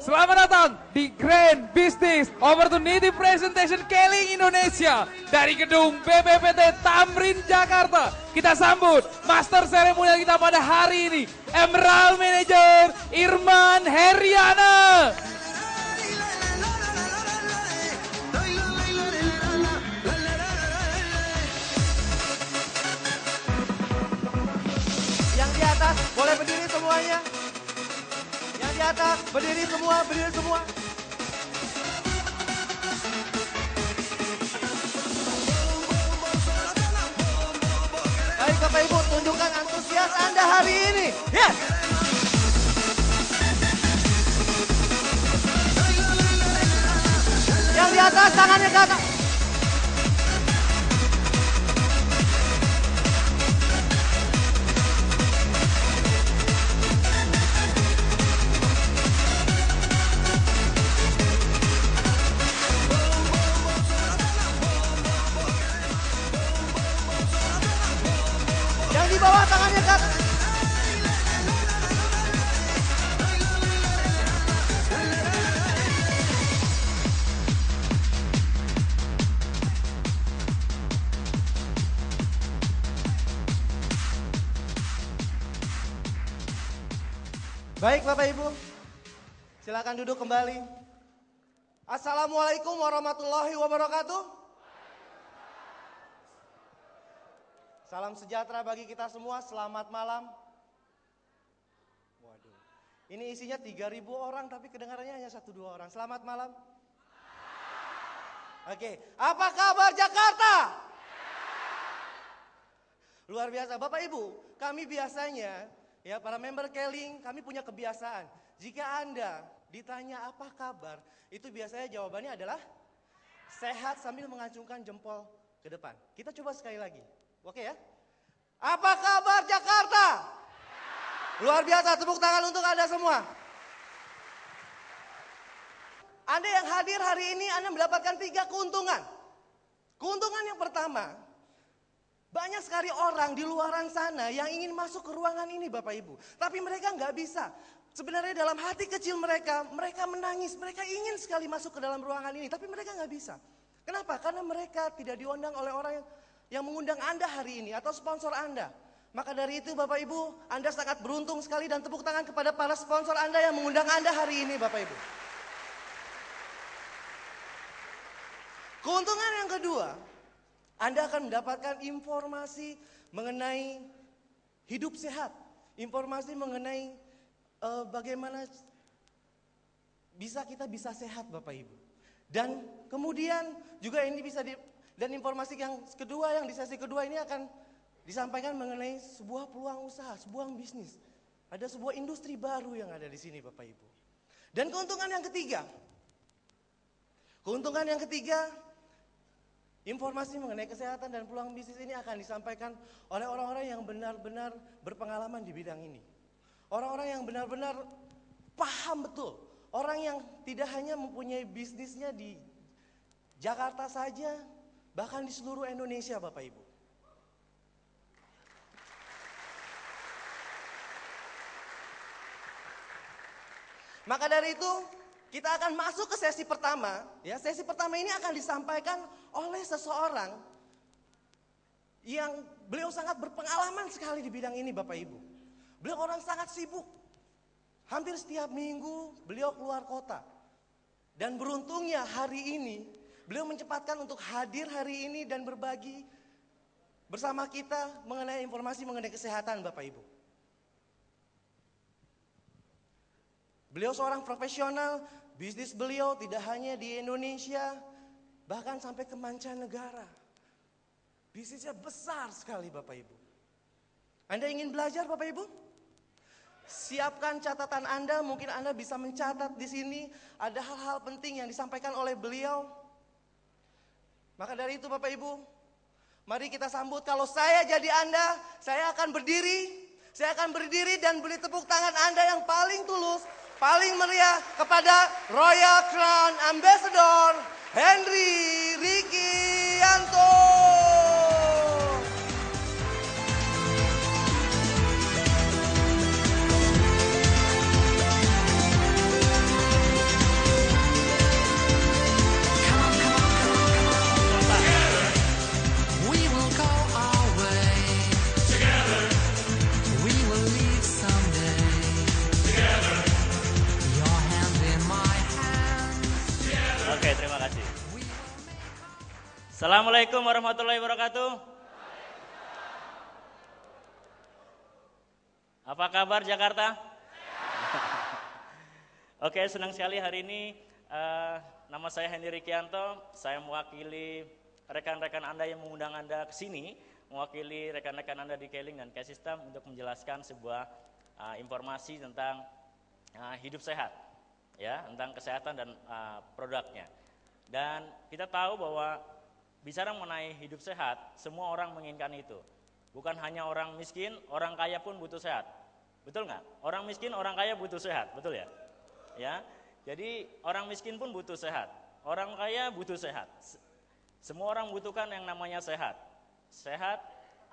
Selamat datang di Grand Business Opportunity Presentation Keling Indonesia dari gedung BPPT Tamrin Jakarta. Kita sambut master seremonial kita pada hari ini, Emerald Manager Irman Heriana. Yang di atas boleh berdiri semuanya. Yang di atas berdiri semua, berdiri semua. Baik Bapak Ibu, tunjukkan antusias Anda hari ini. Yes! Yang di atas, tangannya ke atas. Yang di bawah tangannya ke atas. Baik Bapak Ibu, silakan duduk kembali. Assalamualaikum warahmatullahi wabarakatuh. Salam sejahtera bagi kita semua, selamat malam. Waduh, ini isinya 3.000 orang tapi kedengarannya hanya 1-2 orang. Selamat malam. Oke, apa kabar Jakarta? Luar biasa Bapak Ibu, kami biasanya ya para member Keling, kami punya kebiasaan. Jika Anda ditanya apa kabar, itu biasanya jawabannya adalah sehat sambil mengacungkan jempol ke depan. Kita coba sekali lagi. Oke ya. Apa kabar Jakarta? Luar biasa, tepuk tangan untuk Anda semua. Anda yang hadir hari ini, Anda mendapatkan 3 keuntungan. Keuntungan yang pertama, banyak sekali orang di luaran sana yang ingin masuk ke ruangan ini Bapak Ibu. Tapi mereka nggak bisa. Sebenarnya dalam hati kecil mereka menangis. Mereka ingin sekali masuk ke dalam ruangan ini, tapi mereka nggak bisa. Kenapa? Karena mereka tidak diundang oleh orang yang mengundang Anda hari ini atau sponsor Anda. Maka dari itu Bapak Ibu, Anda sangat beruntung sekali dan tepuk tangan kepada para sponsor Anda yang mengundang Anda hari ini Bapak Ibu. Keuntungan yang kedua, Anda akan mendapatkan informasi mengenai hidup sehat. Informasi mengenai bagaimana kita bisa sehat Bapak Ibu. Dan kemudian juga ini bisa dan informasi yang kedua, yang di sesi kedua ini akan disampaikan mengenai sebuah peluang usaha, sebuah bisnis. Ada sebuah industri baru yang ada di sini Bapak Ibu. Dan keuntungan yang ketiga, informasi mengenai kesehatan dan peluang bisnis ini akan disampaikan oleh orang-orang yang benar-benar berpengalaman di bidang ini. Orang-orang yang benar-benar paham betul. Orang yang tidak hanya mempunyai bisnisnya di Jakarta saja, bahkan di seluruh Indonesia Bapak Ibu. Maka dari itu kita akan masuk ke sesi pertama. Ya, sesi pertama ini akan disampaikan oleh seseorang yang beliau sangat berpengalaman sekali di bidang ini Bapak Ibu. Beliau orang sangat sibuk. Hampir setiap minggu beliau keluar kota. Dan beruntungnya hari ini beliau menyempatkan untuk hadir hari ini dan berbagi bersama kita mengenai informasi mengenai kesehatan Bapak Ibu. Beliau seorang profesional, bisnis beliau tidak hanya di Indonesia, bahkan sampai ke mancanegara. Bisnisnya besar sekali Bapak Ibu. Anda ingin belajar Bapak Ibu? Siapkan catatan Anda, mungkin Anda bisa mencatat di sini ada hal-hal penting yang disampaikan oleh beliau. Maka dari itu Bapak Ibu, mari kita sambut. Kalau saya jadi Anda, saya akan berdiri dan beri tepuk tangan Anda yang paling tulus, paling meriah kepada Royal Crown Ambassador Henry Rikianto. Assalamualaikum warahmatullahi wabarakatuh. Apa kabar Jakarta? Oke, senang sekali hari ini. Nama saya Hendy Rikianto. Saya mewakili rekan-rekan Anda yang mengundang Anda ke sini, mewakili rekan-rekan Anda di Keling dan K-System untuk menjelaskan sebuah informasi tentang hidup sehat, ya, tentang kesehatan dan produknya. Dan kita tahu bahwa bicara mengenai hidup sehat, semua orang menginginkan itu. Bukan hanya orang miskin, orang kaya pun butuh sehat. Betul nggak? Orang miskin, orang kaya butuh sehat, betul ya? Ya, jadi orang miskin pun butuh sehat, orang kaya butuh sehat. Semua orang membutuhkan yang namanya sehat. Sehat,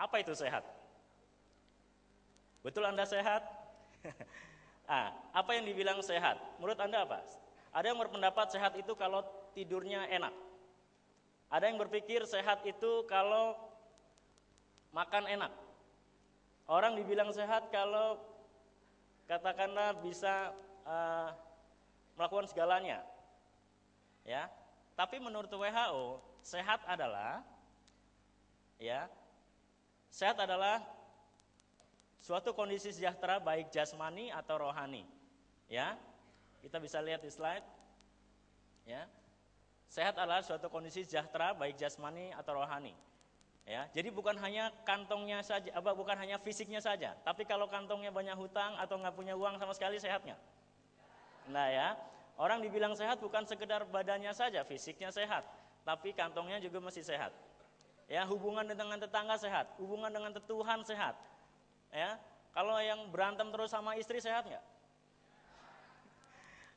apa itu sehat? Betul Anda sehat? Apa yang dibilang sehat? Menurut Anda apa? Ada yang berpendapat sehat itu kalau tidurnya enak. Ada yang berpikir sehat itu kalau makan enak. Orang dibilang sehat kalau katakanlah bisa melakukan segalanya. Ya. Tapi menurut WHO, sehat adalah suatu kondisi sejahtera baik jasmani atau rohani. Ya. Kita bisa lihat di slide. Ya. Sehat adalah suatu kondisi sejahtera baik jasmani atau rohani. Ya, jadi bukan hanya kantongnya saja, bukan hanya fisiknya saja. Tapi kalau kantongnya banyak hutang atau nggak punya uang sama sekali, sehat nggak? Nah ya, orang dibilang sehat bukan sekedar badannya saja, fisiknya sehat, tapi kantongnya juga mesti sehat. Ya, hubungan dengan tetangga sehat, hubungan dengan Tuhan sehat. Ya, kalau yang berantem terus sama istri sehat nggak?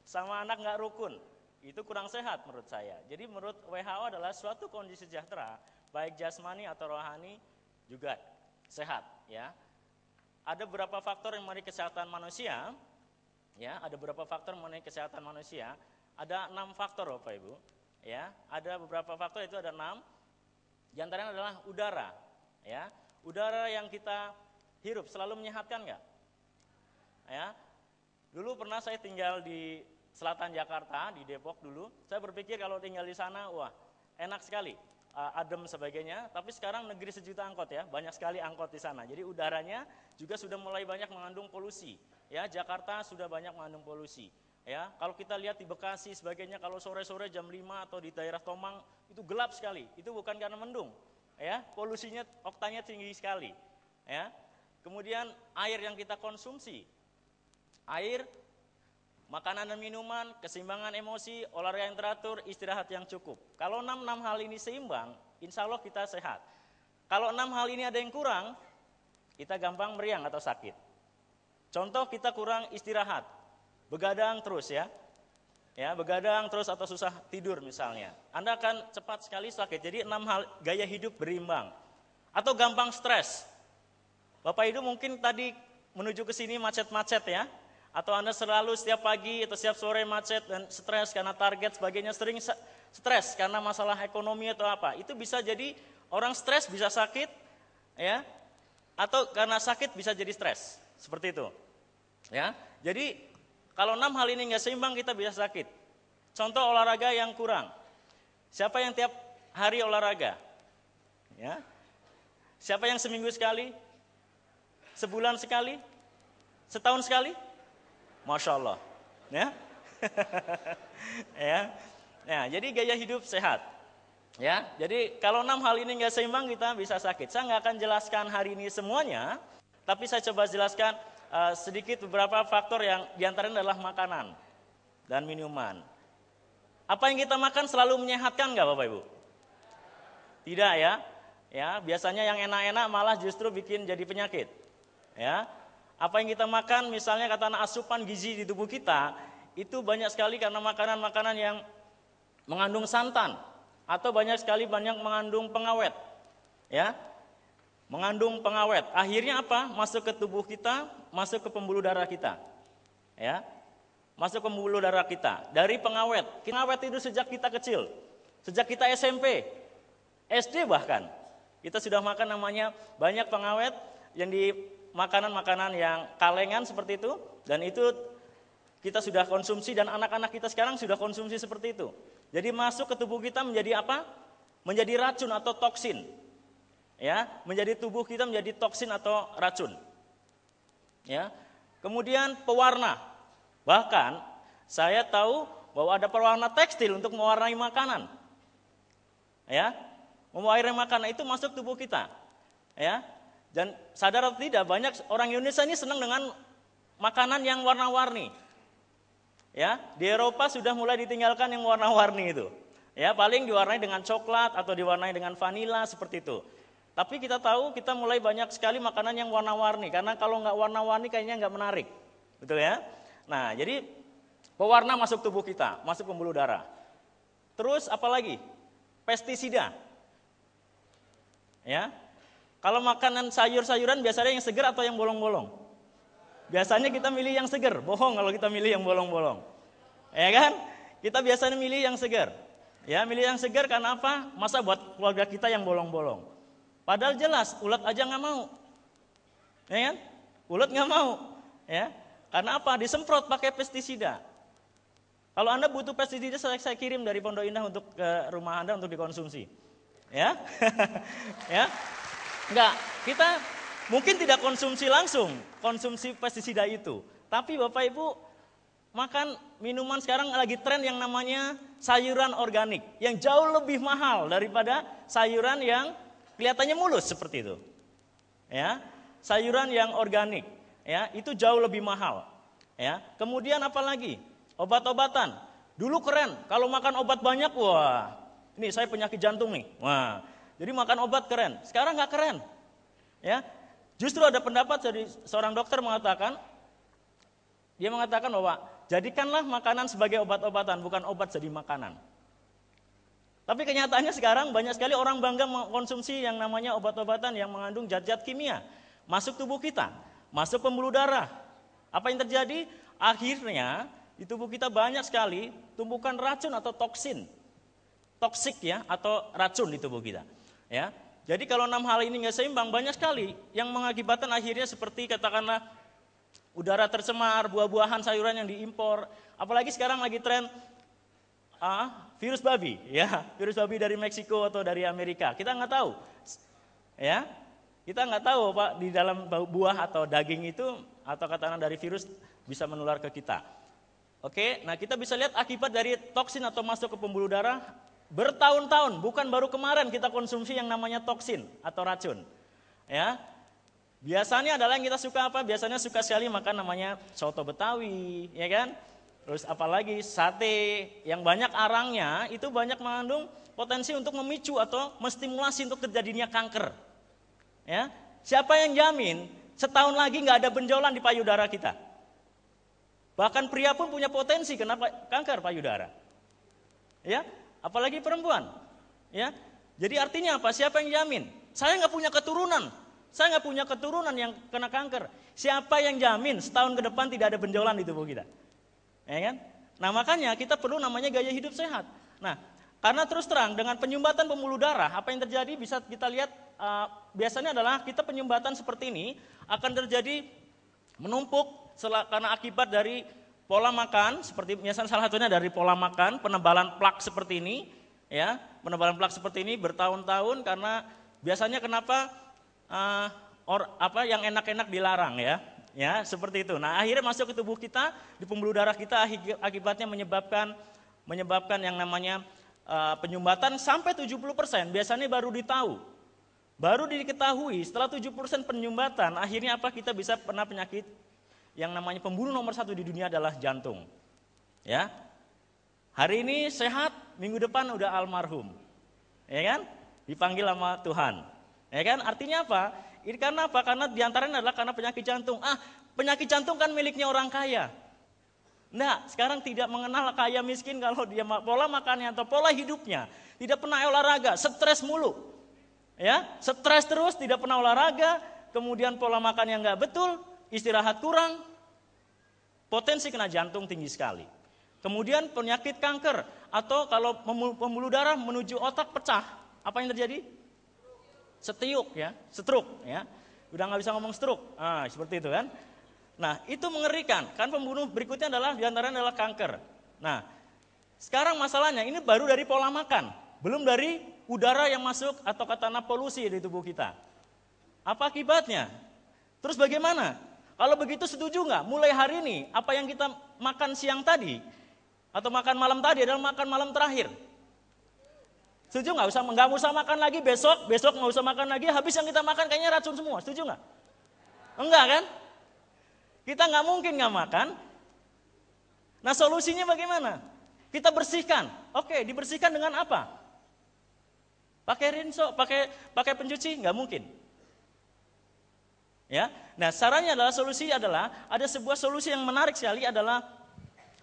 Sama anak nggak rukun. Itu kurang sehat menurut saya. Jadi menurut WHO adalah suatu kondisi sejahtera, baik jasmani atau rohani juga sehat. Ya, ada beberapa faktor yang mengenai kesehatan manusia. Ya, ada beberapa faktor mengenai kesehatan manusia. Ada 6 faktor, Bapak Ibu. Ya, ada beberapa faktor, itu ada 6. Di antaranya adalah udara. Ya, udara yang kita hirup selalu menyehatkan nggak? Ya, dulu pernah saya tinggal di selatan Jakarta, di Depok dulu. Saya berpikir kalau tinggal di sana, wah enak sekali, adem sebagainya. Tapi sekarang negeri sejuta angkot ya, banyak sekali angkot di sana. Jadi udaranya juga sudah mulai banyak mengandung polusi. Ya, Jakarta sudah banyak mengandung polusi. Ya, kalau kita lihat di Bekasi sebagainya, kalau sore-sore jam 5 atau di daerah Tomang itu gelap sekali. Itu bukan karena mendung. Ya, polusinya oktanya tinggi sekali. Ya. Kemudian air yang kita konsumsi. Air, makanan dan minuman, keseimbangan emosi, olahraga yang teratur, istirahat yang cukup. Kalau 6 hal ini seimbang, insya Allah kita sehat. Kalau 6 hal ini ada yang kurang, kita gampang meriang atau sakit. Contoh, kita kurang istirahat, begadang terus ya. Ya, begadang terus atau susah tidur misalnya. Anda akan cepat sekali sakit. Jadi 6 hal gaya hidup berimbang. Atau gampang stres. Bapak Ibu mungkin tadi menuju ke sini macet-macet ya. Atau Anda selalu setiap pagi atau setiap sore macet dan stres karena target sebagainya, sering stres karena masalah ekonomi atau apa. Itu bisa jadi orang stres bisa sakit ya, atau karena sakit bisa jadi stres. Seperti itu. Ya. Jadi kalau 6 hal ini nggak seimbang kita bisa sakit. Contoh olahraga yang kurang. Siapa yang tiap hari olahraga? Ya. Siapa yang seminggu sekali? Sebulan sekali? Setahun sekali? Masya Allah, ya, ya, jadi gaya hidup sehat, ya. Jadi kalau 6 hal ini nggak seimbang kita bisa sakit. Saya nggak akan jelaskan hari ini semuanya, tapi saya coba jelaskan sedikit beberapa faktor yang diantaranya adalah makanan dan minuman. Apa yang kita makan selalu menyehatkan nggak, Bapak Ibu? Tidak ya, ya. Biasanya yang enak-enak malah justru bikin jadi penyakit, ya. Apa yang kita makan, misalnya katakan asupan gizi di tubuh kita, itu banyak sekali karena makanan-makanan yang mengandung santan, atau banyak mengandung pengawet. Ya, mengandung pengawet. Akhirnya apa? Masuk ke tubuh kita, masuk ke pembuluh darah kita. Ya, masuk ke pembuluh darah kita. Dari pengawet. Pengawet itu sejak kita kecil. Sejak kita SMP, SD bahkan. Kita sudah makan namanya banyak pengawet yang di makanan-makanan yang kalengan seperti itu, dan itu kita sudah konsumsi dan anak-anak kita sekarang sudah konsumsi seperti itu. Jadi masuk ke tubuh kita menjadi apa? menjadi racun atau toksin. Ya, menjadi tubuh kita menjadi toksin atau racun. Ya. Kemudian pewarna. Bahkan saya tahu bahwa ada pewarna tekstil untuk mewarnai makanan. Ya. Mewarnai makanan itu masuk tubuh kita. Ya. Dan sadar atau tidak, banyak orang Indonesia ini senang dengan makanan yang warna-warni. Ya, di Eropa sudah mulai ditinggalkan yang warna-warni itu. Ya, paling diwarnai dengan coklat atau diwarnai dengan vanila seperti itu. Tapi kita tahu kita mulai banyak sekali makanan yang warna-warni, karena kalau nggak warna-warni kayaknya nggak menarik, betul ya? Nah, jadi pewarna masuk tubuh kita, masuk pembuluh darah. Terus apa lagi? Pestisida. Ya, kalau makanan sayur-sayuran biasanya yang segar atau yang bolong-bolong? Biasanya kita milih yang segar, bohong kalau kita milih yang bolong-bolong. Ya kan? Kita biasanya milih yang segar. Ya, milih yang segar karena apa? Masa buat keluarga kita yang bolong-bolong. Padahal jelas, ulat aja nggak mau. Ya kan? Ulat nggak mau. Ya. Karena apa? Disemprot pakai pestisida. Kalau Anda butuh pestisida, saya kirim dari Pondok Indah untuk ke rumah Anda untuk dikonsumsi. Ya. Ya. Enggak, kita mungkin tidak konsumsi langsung, konsumsi pestisida itu. Tapi Bapak Ibu, makan minuman sekarang lagi tren yang namanya sayuran organik. Yang jauh lebih mahal daripada sayuran yang kelihatannya mulus seperti itu. Ya, sayuran yang organik, ya, itu jauh lebih mahal. Ya, kemudian apa lagi? Obat-obatan. Dulu keren, kalau makan obat banyak, wah, ini saya penyakit jantung nih. Wah, jadi makan obat keren. Sekarang nggak keren. Ya, justru ada pendapat dari seorang dokter mengatakan, dia mengatakan bahwa jadikanlah makanan sebagai obat-obatan, bukan obat jadi makanan. Tapi kenyataannya sekarang banyak sekali orang bangga mengkonsumsi yang namanya obat-obatan yang mengandung zat-zat kimia. Masuk tubuh kita, masuk pembuluh darah. Apa yang terjadi? Akhirnya di tubuh kita banyak sekali tumbukan racun atau toksin. Toksik ya, atau racun di tubuh kita. Ya. Jadi kalau 6 hal ini nggak seimbang, banyak sekali yang mengakibatkan akhirnya seperti katakanlah udara tercemar, buah-buahan, sayuran yang diimpor. Apalagi sekarang lagi tren virus babi, ya, virus babi dari Meksiko atau dari Amerika. Kita nggak tahu, ya, kita nggak tahu Pak di dalam buah atau daging itu atau katakanlah dari virus bisa menular ke kita. Oke, nah kita bisa lihat akibat dari toksin atau masuk ke pembuluh darah bertahun-tahun, bukan baru kemarin kita konsumsi yang namanya toksin atau racun. Ya, biasanya adalah yang kita suka apa? Biasanya suka sekali makan namanya soto Betawi, ya kan? Terus apalagi sate yang banyak arangnya itu banyak mengandung potensi untuk memicu atau menstimulasi untuk terjadinya kanker. Ya, siapa yang jamin setahun lagi nggak ada benjolan di payudara kita? Bahkan pria pun punya potensi kena kanker payudara. Ya, apalagi perempuan. Ya, jadi artinya apa? Siapa yang jamin? Saya nggak punya keturunan. Saya nggak punya keturunan yang kena kanker. Siapa yang jamin setahun ke depan tidak ada benjolan di tubuh kita? Ya kan? Nah makanya kita perlu namanya gaya hidup sehat. Nah karena terus terang dengan penyumbatan pembuluh darah, apa yang terjadi bisa kita lihat biasanya adalah kita penyumbatan seperti ini akan terjadi menumpuk karena akibat dari pola makan, seperti misalnya salah satunya dari pola makan, penebalan plak seperti ini, ya, penebalan plak seperti ini bertahun-tahun karena biasanya kenapa yang enak-enak dilarang ya seperti itu. Nah akhirnya masuk ke tubuh kita, di pembuluh darah kita akibatnya menyebabkan yang namanya penyumbatan sampai 70%. Biasanya baru diketahui setelah 70% penyumbatan, akhirnya apa? Kita bisa pernah penyakit yang namanya pembunuh nomor 1 di dunia adalah jantung. Ya, hari ini sehat, minggu depan udah almarhum, ya kan? Dipanggil sama Tuhan, ya kan? Artinya apa? Ini karena apa? Karena diantaranya adalah karena penyakit jantung. Penyakit jantung kan miliknya orang kaya. Nah, sekarang tidak mengenal kaya miskin kalau dia pola makannya atau pola hidupnya tidak pernah olahraga, stres mulu. Ya, stres terus, tidak pernah olahraga, kemudian pola makan yang enggak betul, istirahat kurang, potensi kena jantung tinggi sekali. Kemudian penyakit kanker atau kalau pembuluh darah menuju otak pecah, apa yang terjadi? Stroke ya. Udah nggak bisa ngomong stroke. Seperti itu kan. Nah, itu mengerikan. Kan pembunuh berikutnya adalah diantaranya adalah kanker. Nah, sekarang masalahnya ini baru dari pola makan, belum dari udara yang masuk atau katakanlah polusi di tubuh kita. Apa akibatnya? Terus bagaimana? Kalau begitu setuju nggak? Mulai hari ini apa yang kita makan siang tadi atau makan malam tadi adalah makan malam terakhir. Setuju nggak? Nggak usah makan lagi besok nggak usah makan lagi. Habis yang kita makan kayaknya racun semua. Setuju nggak? Enggak kan? Kita nggak mungkin nggak makan. Nah solusinya bagaimana? Kita bersihkan. Oke, dibersihkan dengan apa? Pakai rinso, pakai pencuci? Nggak mungkin. Ya, nah caranya adalah solusi adalah ada sebuah solusi yang menarik sekali adalah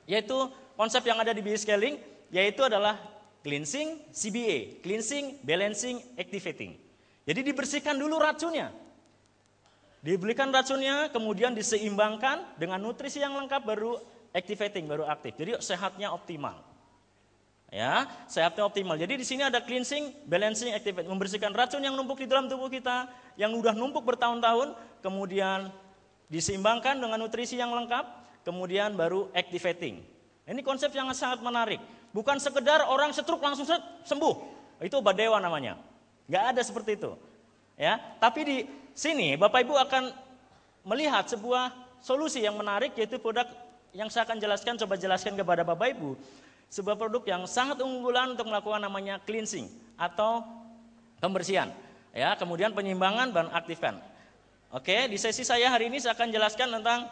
yaitu konsep yang ada di bioscaling yaitu adalah cleansing CBA, cleansing, balancing, activating. Jadi dibersihkan dulu racunnya, diberikan racunnya, kemudian diseimbangkan dengan nutrisi yang lengkap baru activating, baru aktif. Jadi sehatnya optimal. Ya, sehatnya optimal. Jadi di sini ada cleansing, balancing, activating, membersihkan racun yang numpuk di dalam tubuh kita, yang udah numpuk bertahun-tahun, kemudian diseimbangkan dengan nutrisi yang lengkap, kemudian baru activating. Ini konsep yang sangat menarik. Bukan sekedar orang stroke langsung sembuh. Itu obat dewa namanya. Nggak ada seperti itu. Ya, tapi di sini Bapak Ibu akan melihat sebuah solusi yang menarik yaitu produk yang saya akan jelaskan, coba jelaskan kepada Bapak Ibu. Sebuah produk yang sangat unggulan untuk melakukan namanya cleansing atau pembersihan. Ya, kemudian penyeimbangan dan aktifkan. Oke, di sesi saya hari ini saya akan jelaskan tentang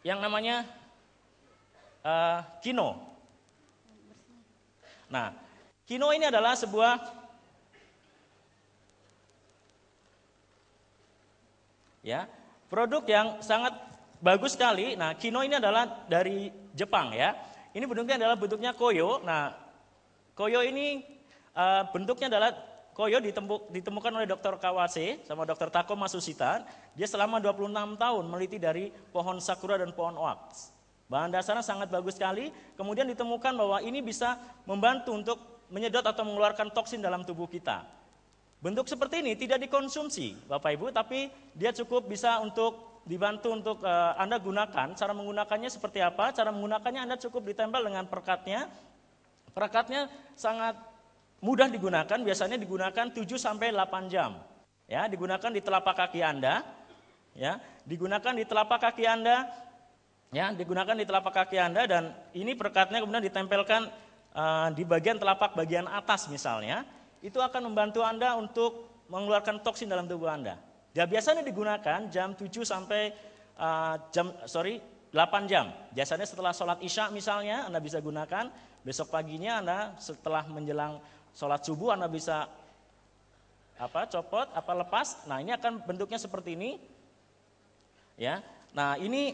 yang namanya Kino. Nah, Kino ini adalah sebuah produk yang sangat bagus sekali. Nah, Kino ini adalah dari Jepang ya. Ini bentuknya adalah bentuknya koyo. Nah, koyo ini bentuknya adalah koyo ditemukan oleh Dr. Kawase sama Dr. Tako Masushita. Dia selama 26 tahun meneliti dari pohon sakura dan pohon oak. Bahan dasarnya sangat bagus sekali. Kemudian ditemukan bahwa ini bisa membantu untuk menyedot atau mengeluarkan toksin dalam tubuh kita. Bentuk seperti ini tidak dikonsumsi Bapak Ibu, tapi dia cukup bisa untuk dibantu untuk Anda gunakan. Cara menggunakannya seperti apa? Cara menggunakannya Anda cukup ditempel dengan perekatnya. Perekatnya sangat mudah digunakan, biasanya digunakan 7 sampai 8 jam. Ya, digunakan di telapak kaki Anda. Ya, digunakan di telapak kaki Anda. Ya, digunakan di telapak kaki Anda dan ini perekatnya kemudian ditempelkan di bagian telapak bagian atas misalnya. Itu akan membantu Anda untuk mengeluarkan toksin dalam tubuh Anda. Ya, biasanya digunakan jam 7 sampai 8 jam. Biasanya setelah sholat isya misalnya Anda bisa gunakan. Besok paginya Anda setelah menjelang sholat subuh Anda bisa copot, lepas. Nah, ini akan bentuknya seperti ini. Ya. Nah, ini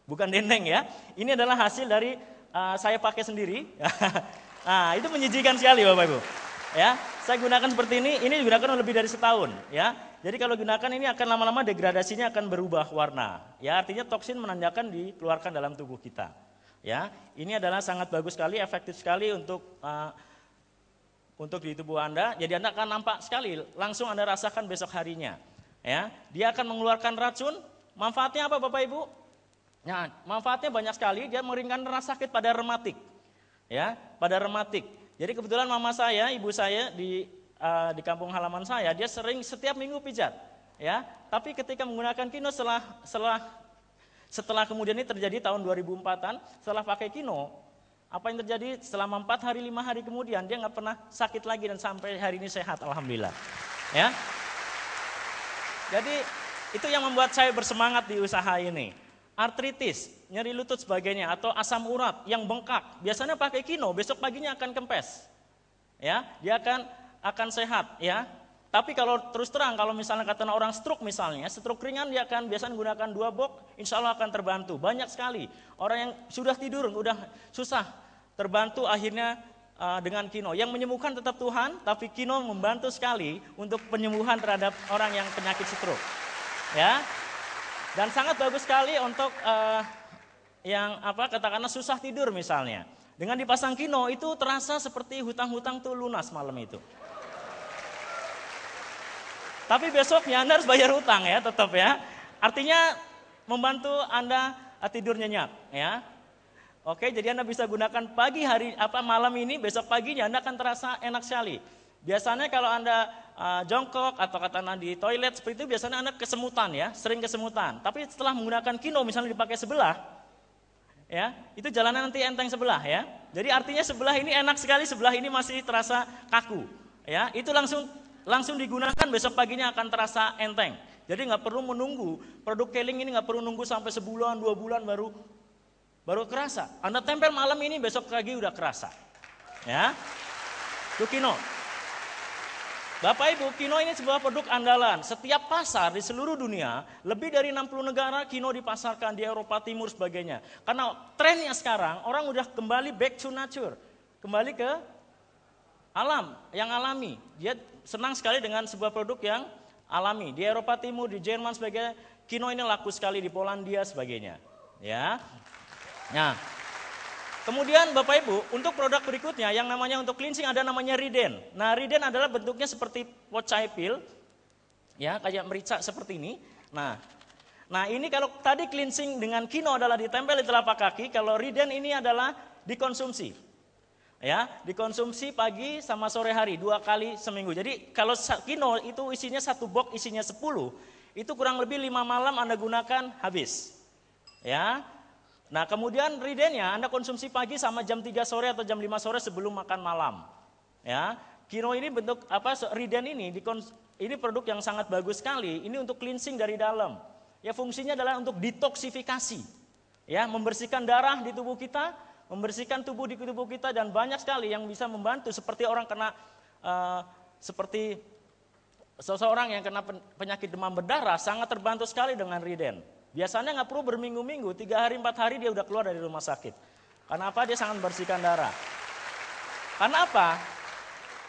bukan dendeng ya. Ini adalah hasil dari saya pakai sendiri. Nah, itu menjijikan sekali Bapak Ibu. Ya, saya gunakan seperti ini digunakan lebih dari setahun ya. Jadi kalau gunakan ini akan lama-lama degradasinya akan berubah warna. Ya, artinya toksin menandakan dikeluarkan dalam tubuh kita. Ya, ini adalah sangat bagus sekali, efektif sekali untuk di tubuh Anda. Jadi Anda akan nampak sekali, langsung Anda rasakan besok harinya. Ya, dia akan mengeluarkan racun. Manfaatnya apa Bapak Ibu? Nah, manfaatnya banyak sekali. Dia meringankan rasa sakit pada rematik. Ya, pada rematik. Jadi kebetulan mama saya, ibu saya di kampung halaman saya, dia sering setiap minggu pijat, ya. Tapi ketika menggunakan Kino setelah kemudian ini terjadi tahun 2004-an, setelah pakai Kino, apa yang terjadi selama 4 hari 5 hari kemudian dia nggak pernah sakit lagi dan sampai hari ini sehat, alhamdulillah, ya. Jadi itu yang membuat saya bersemangat di usaha ini. Artritis, nyeri lutut sebagainya atau asam urat yang bengkak, biasanya pakai Kino, besok paginya akan kempes. Ya, dia akan sehat ya. Tapi kalau terus terang kalau misalnya kata orang stroke misalnya, stroke ringan dia akan biasanya menggunakan 2 box, insya Allah akan terbantu. Banyak sekali orang yang sudah tidur, udah susah terbantu akhirnya dengan Kino. Yang menyembuhkan tetap Tuhan, tapi Kino membantu sekali untuk penyembuhan terhadap orang yang penyakit stroke. Ya. Dan sangat bagus sekali untuk yang katakanlah susah tidur misalnya. Dengan dipasang Kino itu terasa seperti hutang-hutang tuh lunas malam itu. Tapi besoknya Anda harus bayar hutang ya, tetap ya. Artinya membantu Anda tidur nyenyak ya. Oke, jadi Anda bisa gunakan pagi hari malam ini, besok paginya Anda akan terasa enak sekali. Biasanya kalau Anda jongkok atau katakanlah di toilet seperti itu biasanya Anda kesemutan ya, sering kesemutan. Tapi setelah menggunakan Kino misalnya dipakai sebelah, ya, itu jalannya nanti enteng sebelah ya. Jadi artinya sebelah ini enak sekali, sebelah ini masih terasa kaku. Ya, itu langsung digunakan besok paginya akan terasa enteng. Jadi nggak perlu menunggu, produk Keling ini nggak perlu nunggu sampai sebulan, 2 bulan baru kerasa. Anda tempel malam ini besok pagi udah kerasa. Ya. Itu Kino. Bapak Ibu, Kino ini sebuah produk andalan. Setiap pasar di seluruh dunia, lebih dari 60 negara Kino dipasarkan di Eropa Timur sebagainya. Karena trennya sekarang orang udah kembali back to nature. Kembali ke alam, yang alami. Dia senang sekali dengan sebuah produk yang alami. Di Eropa Timur, di Jerman sebagainya, Kino ini laku sekali di Polandia sebagainya. Ya. Nah, kemudian Bapak Ibu, untuk produk berikutnya yang namanya untuk cleansing ada namanya Riden. Nah, Riden adalah bentuknya seperti pocai pil, ya kayak merica seperti ini. Nah ini kalau tadi cleansing dengan Kino adalah ditempel di telapak kaki, kalau Riden ini adalah dikonsumsi. Ya, dikonsumsi pagi sama sore hari 2 kali seminggu. Jadi kalau Kino itu isinya 1 box isinya 10, itu kurang lebih 5 malam Anda gunakan habis. Ya. Nah kemudian Ridennya Anda konsumsi pagi sama jam 3 sore atau jam 5 sore sebelum makan malam. Ya, Kino ini bentuk Riden ini produk yang sangat bagus sekali. Ini untuk cleansing dari dalam. Ya fungsinya adalah untuk detoksifikasi. Ya, membersihkan darah di tubuh kita, membersihkan tubuh di tubuh kita dan banyak sekali yang bisa membantu seperti orang kena seperti seseorang yang kena penyakit demam berdarah sangat terbantu sekali dengan Riden. Biasanya nggak perlu berminggu-minggu, 3 hari 4 hari dia udah keluar dari rumah sakit. Karena apa? Dia sangat membersihkan darah. Karena apa?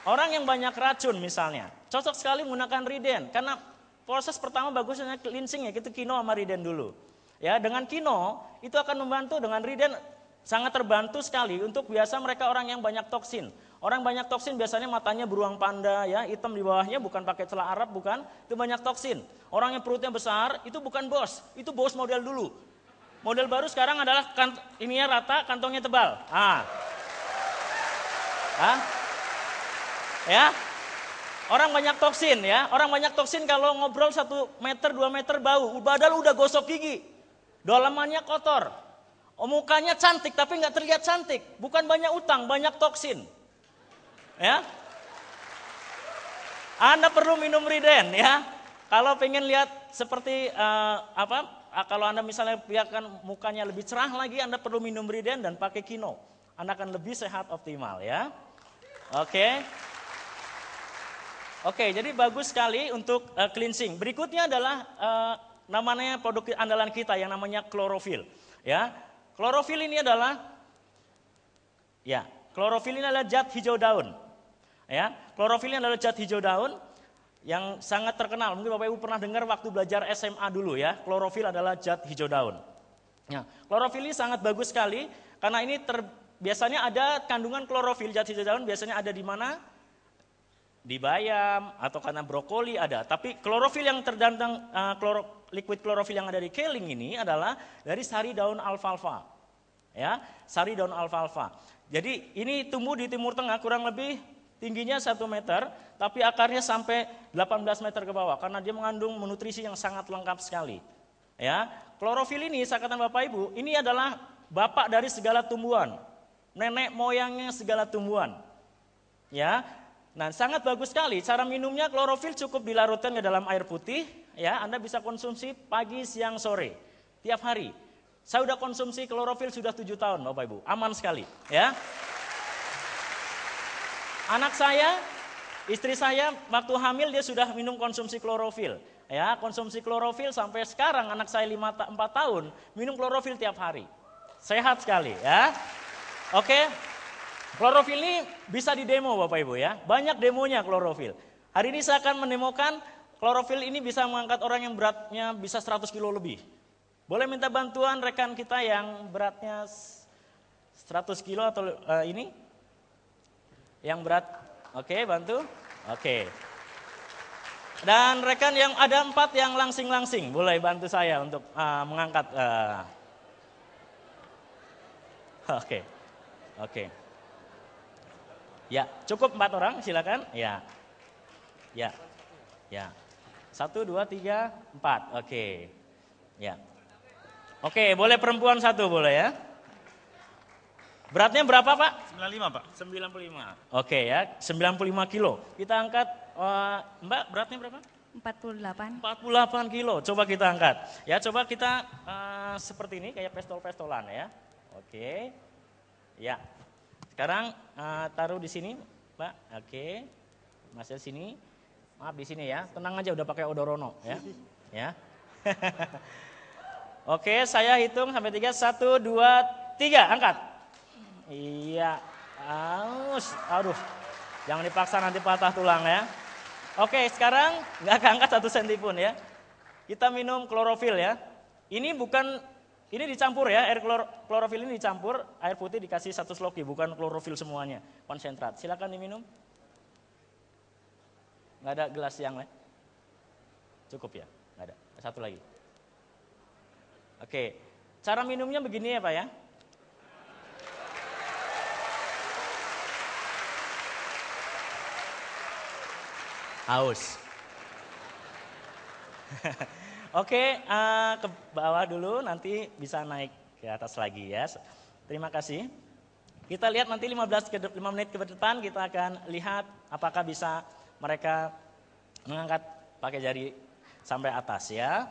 Orang yang banyak racun misalnya, cocok sekali menggunakan Riden. Karena proses pertama bagusnya cleansing ya, itu Kino sama Riden dulu. Ya, dengan Kino itu akan membantu, dengan Riden sangat terbantu sekali untuk biasa mereka orang yang banyak toksin. Orang banyak toksin biasanya matanya beruang panda ya, hitam di bawahnya, bukan pakai celah Arab, bukan, itu banyak toksin. Orang yang perutnya besar itu bukan bos, itu bos model dulu. Model baru sekarang adalah ininya rata, kantongnya tebal. Ya. Orang banyak toksin ya, orang banyak toksin kalau ngobrol 1 meter 2 meter bau, padahal udah gosok gigi. Dalamannya kotor. Mukanya cantik tapi nggak terlihat cantik, bukan banyak utang, banyak toksin. Ya, Anda perlu minum Riden ya. Kalau pengen lihat seperti kalau Anda misalnya biarkan mukanya lebih cerah lagi, Anda perlu minum Riden dan pakai Kino. Anda akan lebih sehat optimal ya. Oke, jadi bagus sekali untuk cleansing. Berikutnya adalah namanya produk andalan kita yang namanya klorofil. Ya, klorofil ini adalah zat hijau daun. Ya, klorofil ini adalah zat hijau daun yang sangat terkenal. Mungkin Bapak Ibu pernah dengar waktu belajar SMA dulu ya. Klorofil adalah zat hijau daun. Ya, klorofil ini sangat bagus sekali karena ini biasanya ada kandungan klorofil zat hijau daun biasanya ada di mana? Di bayam atau karena brokoli ada. Tapi klorofil yang terdandang liquid klorofil yang ada di Keling ini adalah dari sari daun alfalfa. Ya, sari daun alfalfa. Jadi ini tumbuh di Timur Tengah kurang lebih tingginya 1 meter, tapi akarnya sampai 18 meter ke bawah karena dia mengandung nutrisi yang sangat lengkap sekali. Ya, klorofil ini saya katakan Bapak Ibu, ini adalah bapak dari segala tumbuhan, nenek moyangnya segala tumbuhan. Ya, nah sangat bagus sekali. Cara minumnya klorofil cukup dilarutkan ke dalam air putih. Ya, Anda bisa konsumsi pagi, siang, sore, tiap hari. Saya sudah konsumsi klorofil sudah 7 tahun, Bapak Ibu, aman sekali. Ya. Anak saya, istri saya waktu hamil dia sudah minum konsumsi klorofil. Ya, konsumsi klorofil sampai sekarang anak saya 4 tahun minum klorofil tiap hari. Sehat sekali ya. Oke. Klorofil ini bisa didemo Bapak Ibu ya. Banyak demonya klorofil. Hari ini saya akan mendemokan klorofil ini bisa mengangkat orang yang beratnya bisa 100 kilo lebih. Boleh minta bantuan rekan kita yang beratnya 100 kilo atau ini? Yang berat, oke, bantu, oke. Dan rekan yang ada 4 yang langsing-langsing, boleh bantu saya untuk mengangkat. Oke. Ya, cukup 4 orang, silakan. Ya. Ya. Ya. 1, 2, 3, 4. Oke. Ya. Oke, boleh perempuan 1 boleh ya. Beratnya berapa Pak? 95 Pak. 95. Oke ya, 95 kilo. Kita angkat, Mbak beratnya berapa? 48. 48 kilo, coba kita angkat. Ya, coba kita seperti ini, kayak pistol-pistolan ya. Oke. Ya. Sekarang taruh di sini, Mbak. Oke. Masih di sini. Maaf di sini ya. Tenang aja, udah pakai odorono ya. Ya. Oke, saya hitung sampai 3. 1, 2, 3, angkat. Iya. Aduh. Jangan dipaksa nanti patah tulang ya. Oke, sekarang nggak keangkat 1 senti pun ya. Kita minum klorofil ya. Ini dicampur ya, air klorofil ini dicampur, air putih dikasih 1 sloki, bukan klorofil semuanya, konsentrat. Silakan diminum. Nggak ada gelas yang lain? Cukup ya? Nggak ada. 1 lagi. Oke, cara minumnya begini ya Pak ya. Haus. Oke, ke bawah dulu, nanti bisa naik ke atas lagi ya. Terima kasih. Kita lihat nanti 5 menit ke depan kita akan lihat apakah bisa mereka mengangkat pakai jari sampai atas ya.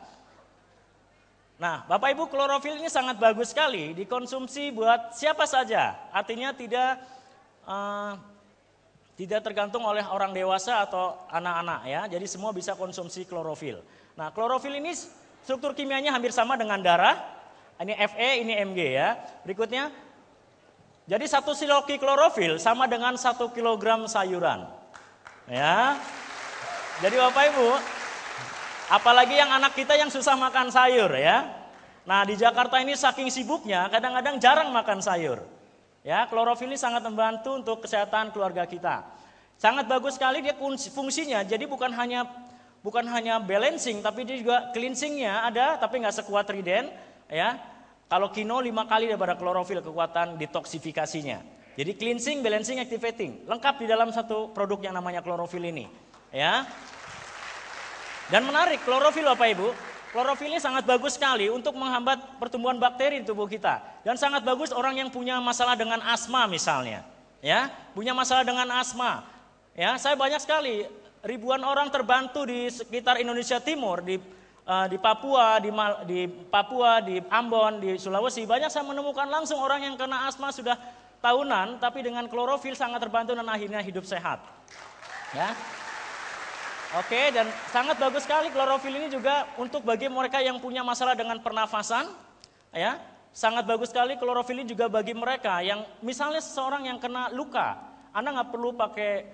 Nah, Bapak Ibu, klorofil ini sangat bagus sekali dikonsumsi buat siapa saja. Artinya tidak tergantung oleh orang dewasa atau anak-anak ya. Jadi semua bisa konsumsi klorofil. Nah, klorofil ini struktur kimianya hampir sama dengan darah. Ini Fe, ini Mg ya. Berikutnya, jadi 1 siloki klorofil sama dengan 1 kilogram sayuran. Ya. Jadi Bapak Ibu, apalagi yang anak kita yang susah makan sayur ya. Nah, di Jakarta ini saking sibuknya kadang-kadang jarang makan sayur. Ya, klorofil ini sangat membantu untuk kesehatan keluarga kita. Sangat bagus sekali dia fungsinya. Jadi bukan hanya balancing, tapi dia juga cleansingnya ada, tapi nggak sekuat Trident. Ya, kalau Kino 5 kali daripada klorofil kekuatan detoksifikasinya. Jadi cleansing, balancing, activating, lengkap di dalam satu produk yang namanya klorofil ini. Ya. Dan menarik, klorofil Bapak Ibu. Klorofil ini sangat bagus sekali untuk menghambat pertumbuhan bakteri di tubuh kita. Dan sangat bagus orang yang punya masalah dengan asma misalnya. Ya, punya masalah dengan asma. Ya, saya banyak sekali ribuan orang terbantu di sekitar Indonesia Timur, di Papua, di Ambon, di Sulawesi. Banyak saya menemukan langsung orang yang kena asma sudah tahunan, tapi dengan klorofil sangat terbantu dan akhirnya hidup sehat. Ya. Oke, dan sangat bagus sekali klorofil ini juga untuk bagi mereka yang punya masalah dengan pernafasan, ya. Sangat bagus sekali klorofil ini juga bagi mereka yang misalnya seseorang yang kena luka, Anda nggak perlu pakai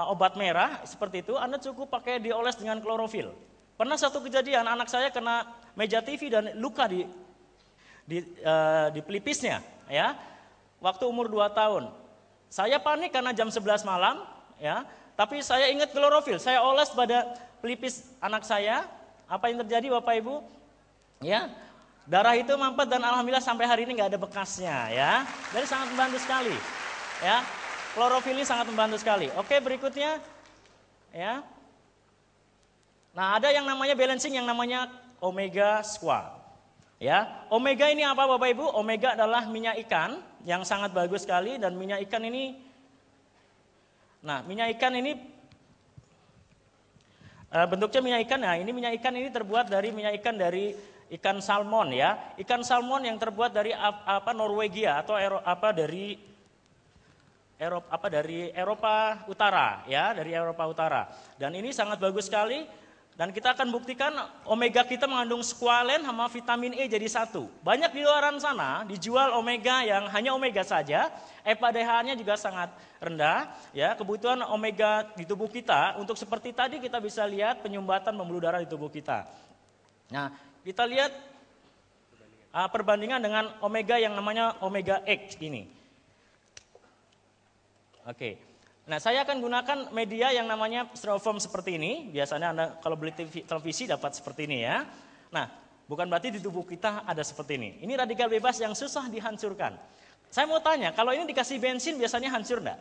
obat merah seperti itu, Anda cukup pakai dioles dengan klorofil. Pernah satu kejadian anak saya kena meja TV dan luka di pelipisnya, ya. Waktu umur 2 tahun. Saya panik karena jam 11 malam, ya. Tapi saya ingat klorofil, saya oles pada pelipis anak saya. Apa yang terjadi Bapak Ibu? Ya, darah itu mampet dan alhamdulillah sampai hari ini nggak ada bekasnya ya. Jadi sangat membantu sekali. Ya, klorofil ini sangat membantu sekali. Oke, berikutnya ya. Nah, ada yang namanya balancing yang namanya omega squat. Ya, omega ini apa Bapak Ibu? Omega adalah minyak ikan yang sangat bagus sekali dan minyak ikan ini. Nah, minyak ikan ini bentuknya minyak ikan. Nah, ini minyak ikan ini terbuat dari minyak ikan dari ikan salmon ya. Ikan salmon yang terbuat dari Norwegia atau dari Eropa Utara ya, dari Eropa Utara. Dan ini sangat bagus sekali. Dan kita akan buktikan omega kita mengandung squalen sama vitamin E jadi satu. Banyak di luaran sana dijual omega yang hanya omega saja, EPA DHA-nya juga sangat rendah. Ya, kebutuhan omega di tubuh kita untuk seperti tadi kita bisa lihat penyumbatan pembuluh darah di tubuh kita. Nah, kita lihat perbandingan dengan omega yang namanya omega X ini. Oke. Nah, saya akan gunakan media yang namanya styrofoam seperti ini. Biasanya Anda kalau beli televisi dapat seperti ini ya. Nah, bukan berarti di tubuh kita ada seperti ini. Ini radikal bebas yang susah dihancurkan. Saya mau tanya, kalau ini dikasih bensin biasanya hancur enggak?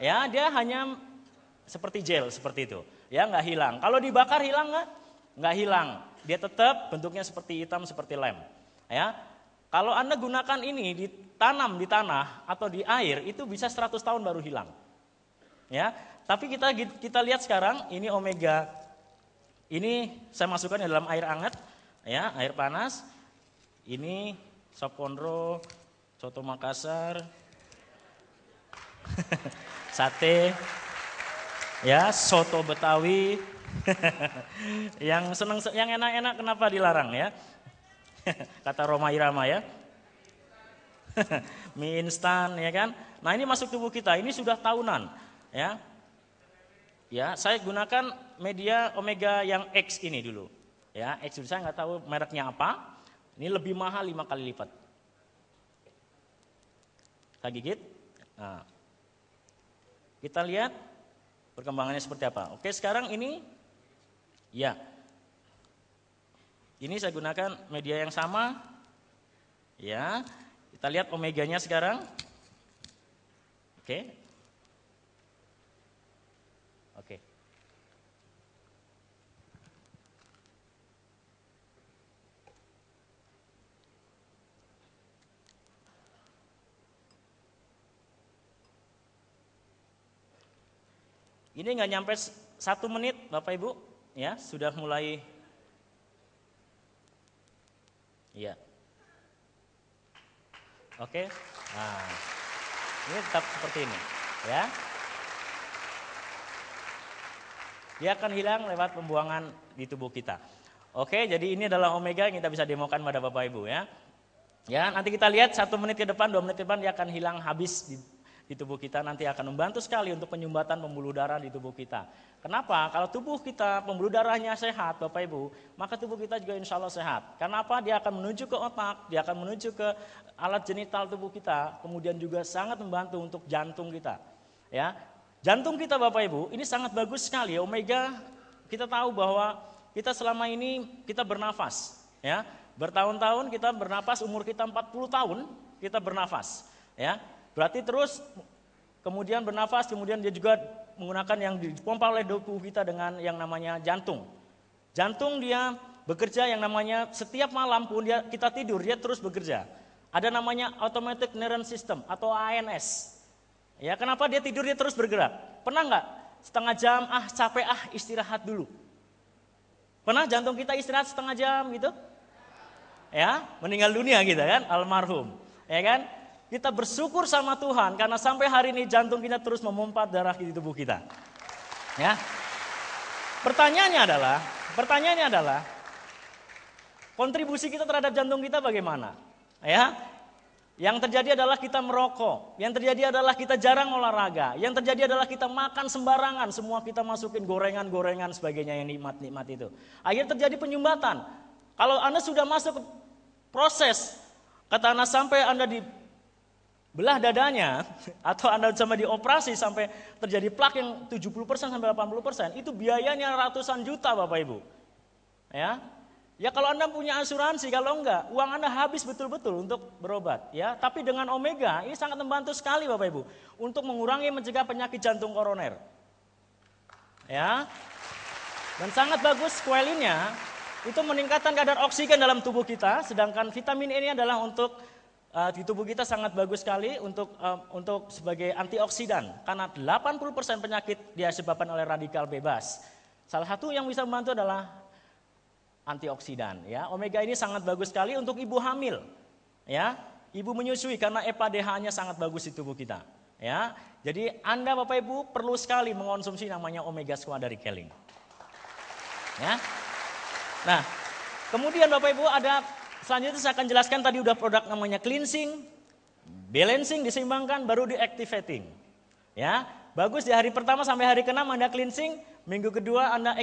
Ya, dia hanya seperti gel seperti itu. Ya, nggak hilang. Kalau dibakar hilang nggak? Nggak hilang. Dia tetap bentuknya seperti hitam seperti lem. Ya. Kalau Anda gunakan ini ditanam di tanah atau di air itu bisa 100 tahun baru hilang. Ya. Tapi kita lihat sekarang ini omega. Ini saya masukkan di dalam air hangat, ya, air panas. Ini sop konro, soto Makassar, sate, ya, soto Betawi. Yang senang, yang enak-enak kenapa dilarang ya? Kata Roma Irama ya. Mie instan ya kan. Nah, ini masuk tubuh kita, ini sudah tahunan ya. Ya, saya gunakan media omega yang X ini dulu. Ya, X dulu saya nggak tahu mereknya apa. Ini lebih mahal 5 kali lipat. Saya gigit. Nah, kita lihat perkembangannya seperti apa. Oke, sekarang ini, ya, ini saya gunakan media yang sama. Ya, kita lihat omeganya sekarang. Oke. Oke. Ini nggak nyampe 1 menit, Bapak Ibu, ya sudah mulai. Iya. Oke. Nah, ini tetap seperti ini, ya. Dia akan hilang lewat pembuangan di tubuh kita. Oke, jadi ini adalah omega yang kita bisa demokan pada Bapak Ibu ya. Ya, nanti kita lihat 1 menit ke depan, 2 menit ke depan dia akan hilang habis di tubuh kita, nanti akan membantu sekali untuk penyumbatan pembuluh darah di tubuh kita. Kenapa? Kalau tubuh kita pembuluh darahnya sehat Bapak Ibu, maka tubuh kita juga insya Allah sehat. Kenapa? Dia akan menuju ke otak, dia akan menuju ke alat genital tubuh kita, kemudian juga sangat membantu untuk jantung kita. Ya, jantung kita Bapak Ibu, ini sangat bagus sekali. Omega, kita tahu bahwa kita selama ini kita bernafas. Ya, bertahun-tahun kita bernafas, umur kita 40 tahun kita bernafas. Ya, berarti terus kemudian bernafas, kemudian dia juga menggunakan yang dipompa oleh tubuh kita dengan yang namanya jantung. Jantung dia bekerja yang namanya setiap malam pun kita tidur, dia terus bekerja. Ada namanya Automatic Neuron System atau ANS. Ya, kenapa dia tidur dia terus bergerak? Pernah nggak setengah jam, capek istirahat dulu? Pernah jantung kita istirahat setengah jam gitu? Ya, meninggal dunia gitu kan, almarhum. Ya kan? Kita bersyukur sama Tuhan karena sampai hari ini jantung kita terus memompa darah di tubuh kita. Ya. Pertanyaannya adalah kontribusi kita terhadap jantung kita bagaimana? Ya. Yang terjadi adalah kita merokok, yang terjadi adalah kita jarang olahraga, yang terjadi adalah kita makan sembarangan, semua kita masukin gorengan-gorengan sebagainya yang nikmat-nikmat itu. Akhirnya terjadi penyumbatan. Kalau Anda sudah masuk ke proses, kata Anda sampai Anda dibelah dadanya atau Anda sama dioperasi sampai terjadi plak yang 70% sampai 80%, itu biayanya ratusan juta Bapak Ibu. Ya. Ya kalau Anda punya asuransi, kalau enggak, uang Anda habis betul-betul untuk berobat. Ya, tapi dengan omega ini sangat membantu sekali Bapak Ibu untuk mengurangi mencegah penyakit jantung koroner. Ya, dan sangat bagus squalinnya itu meningkatkan kadar oksigen dalam tubuh kita, sedangkan vitamin E ini adalah untuk di tubuh kita sangat bagus sekali untuk sebagai antioksidan karena 80% penyakit disebabkan oleh radikal bebas. Salah satu yang bisa membantu adalah antioksidan ya. Omega ini sangat bagus sekali untuk ibu hamil. Ya, ibu menyusui karena EPA DH-nya sangat bagus di tubuh kita. Ya. Jadi Anda Bapak Ibu perlu sekali mengonsumsi namanya omega squad dari Keling. Ya. Nah, kemudian Bapak Ibu ada selanjutnya saya akan jelaskan tadi udah produk namanya cleansing, balancing diseimbangkan baru deactivating. Ya. Bagus di hari pertama sampai hari ke-6 Anda cleansing, minggu kedua Anda